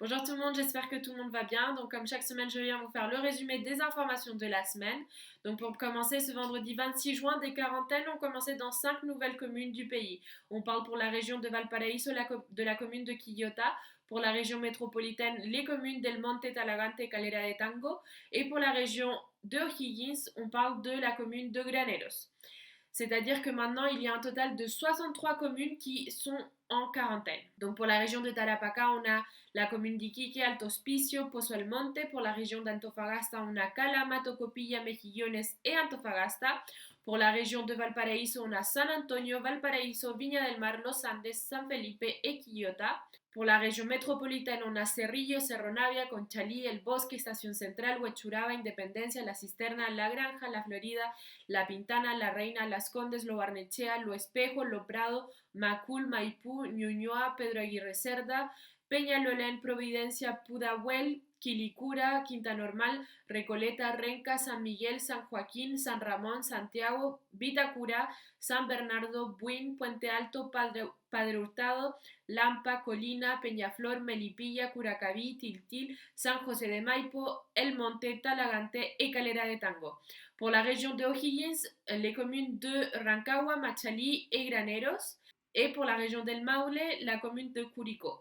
Bonjour tout le monde, j'espère que tout le monde va bien. Donc comme chaque semaine, je viens vous faire le résumé des informations de la semaine. Donc pour commencer, ce vendredi 26 juin, des quarantaines ont commencé dans 5 nouvelles communes du pays. On parle pour la région de Valparaíso de la commune de Quillota, pour la région métropolitaine les communes del Monte, Talagante et Calera de Tango, et pour la région de O'Higgins, on parle de la commune de Graneros. C'est-à-dire que maintenant, il y a un total de 63 communes qui sont en quarantaine. Donc pour la région de Tarapacá, on a la commune d'Iquique, Alto Hospicio, Pozo El Monte. Pour la région d'Antofagasta, on a Calama, Tocopilla, Mejillones et Antofagasta. Pour la région de Valparaíso, on a San Antonio, Valparaíso, Viña del Mar, Los Andes, San Felipe et Quillota. Pour la région métropolitaine, on a Cerrillo, Cerro Navia, Conchalí, El Bosque, Estación Central, Huechuraba, Independencia, La Cisterna, La Granja, La Florida, La Pintana, La Reina, Las Condes, Lo Barnechea, Lo Espejo, Lo Prado, Macul, Maipú, Ñuñoa, Pedro Aguirre Cerda, Peñalolén, Providencia, Pudahuel, Quilicura, Quinta Normal, Recoleta, Renca, San Miguel, San Joaquín, San Ramón, Santiago, Vitacura, San Bernardo, Buin, Puente Alto, Padre Hurtado, Lampa, Colina, Peñaflor, Melipilla, Curacaví, Tiltil, San José de Maipo, El Monte, Talagante et Calera de Tango. Pour la région de O'Higgins, les communes de Rancagua, Machalí et Graneros. Et pour la région del Maule, la commune de Curicó.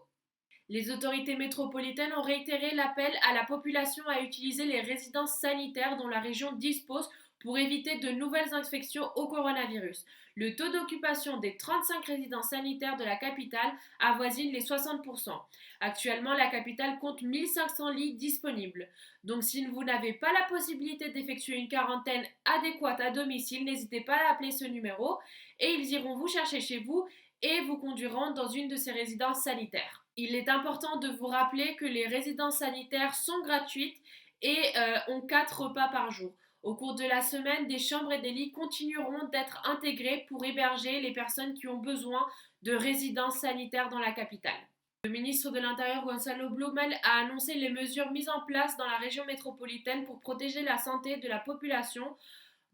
Les autorités métropolitaines ont réitéré l'appel à la population à utiliser les résidences sanitaires dont la région dispose pour éviter de nouvelles infections au coronavirus. Le taux d'occupation des 35 résidences sanitaires de la capitale avoisine les 60%. Actuellement, la capitale compte 1500 lits disponibles. Donc si vous n'avez pas la possibilité d'effectuer une quarantaine adéquate à domicile, n'hésitez pas à appeler ce numéro et ils iront vous chercher chez vous et vous conduiront dans une de ces résidences sanitaires. Il est important de vous rappeler que les résidences sanitaires sont gratuites et ont 4 repas par jour. Au cours de la semaine, des chambres et des lits continueront d'être intégrés pour héberger les personnes qui ont besoin de résidences sanitaires dans la capitale. Le ministre de l'Intérieur Gonzalo Blumel a annoncé les mesures mises en place dans la région métropolitaine pour protéger la santé de la population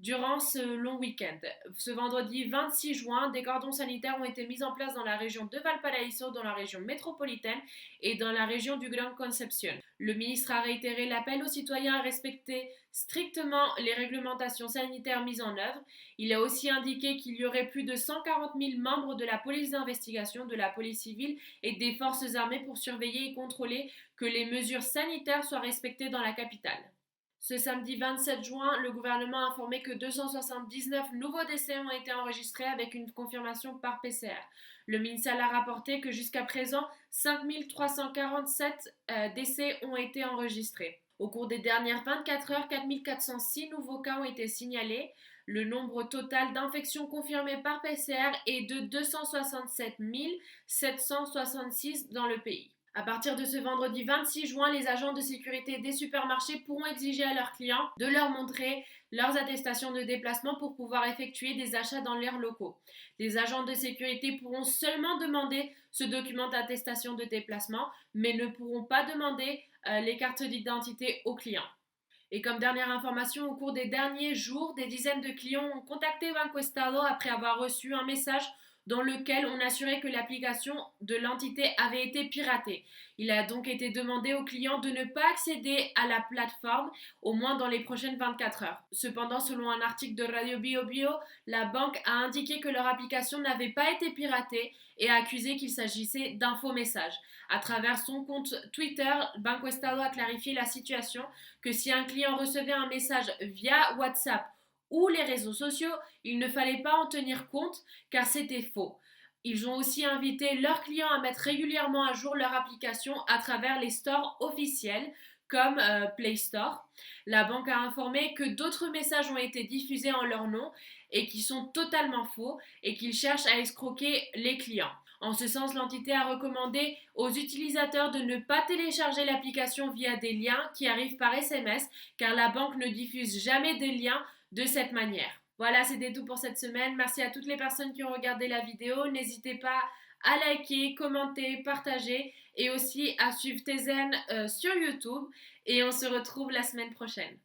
durant ce long week-end. Ce vendredi 26 juin, des cordons sanitaires ont été mis en place dans la région de Valparaíso, dans la région métropolitaine et dans la région du Grand Concepción. Le ministre a réitéré l'appel aux citoyens à respecter strictement les réglementations sanitaires mises en œuvre. Il a aussi indiqué qu'il y aurait plus de 140 000 membres de la police d'investigation, de la police civile et des forces armées pour surveiller et contrôler que les mesures sanitaires soient respectées dans la capitale. Ce samedi 27 juin, le gouvernement a informé que 279 nouveaux décès ont été enregistrés avec une confirmation par PCR. Le MINSAL a rapporté que jusqu'à présent, 5 347 décès ont été enregistrés. Au cours des dernières 24 heures, 4 406 nouveaux cas ont été signalés. Le nombre total d'infections confirmées par PCR est de 267 766 dans le pays. À partir de ce vendredi 26 juin, les agents de sécurité des supermarchés pourront exiger à leurs clients de leur montrer leurs attestations de déplacement pour pouvoir effectuer des achats dans leurs locaux. Les agents de sécurité pourront seulement demander ce document d'attestation de déplacement, mais ne pourront pas demander les cartes d'identité aux clients. Et comme dernière information, au cours des derniers jours, des dizaines de clients ont contacté Banco Estado après avoir reçu un message dans lequel on assurait que l'application de l'entité avait été piratée. Il a donc été demandé aux clients de ne pas accéder à la plateforme, au moins dans les prochaines 24 heures. Cependant, selon un article de Radio Bio Bio, la banque a indiqué que leur application n'avait pas été piratée et a accusé qu'il s'agissait d'un faux message. À travers son compte Twitter, Banco Estado a clarifié la situation que si un client recevait un message via WhatsApp ou les réseaux sociaux, il ne fallait pas en tenir compte car c'était faux. Ils ont aussi invité leurs clients à mettre régulièrement à jour leur application à travers les stores officiels comme Play Store. La banque a informé que d'autres messages ont été diffusés en leur nom et qui sont totalement faux et qu'ils cherchent à escroquer les clients. En ce sens, l'entité a recommandé aux utilisateurs de ne pas télécharger l'application via des liens qui arrivent par SMS car la banque ne diffuse jamais des liens de cette manière. Voilà, c'était tout pour cette semaine. Merci à toutes les personnes qui ont regardé la vidéo. N'hésitez pas à liker, commenter, partager et aussi à suivre Tezen sur YouTube. Et on se retrouve la semaine prochaine.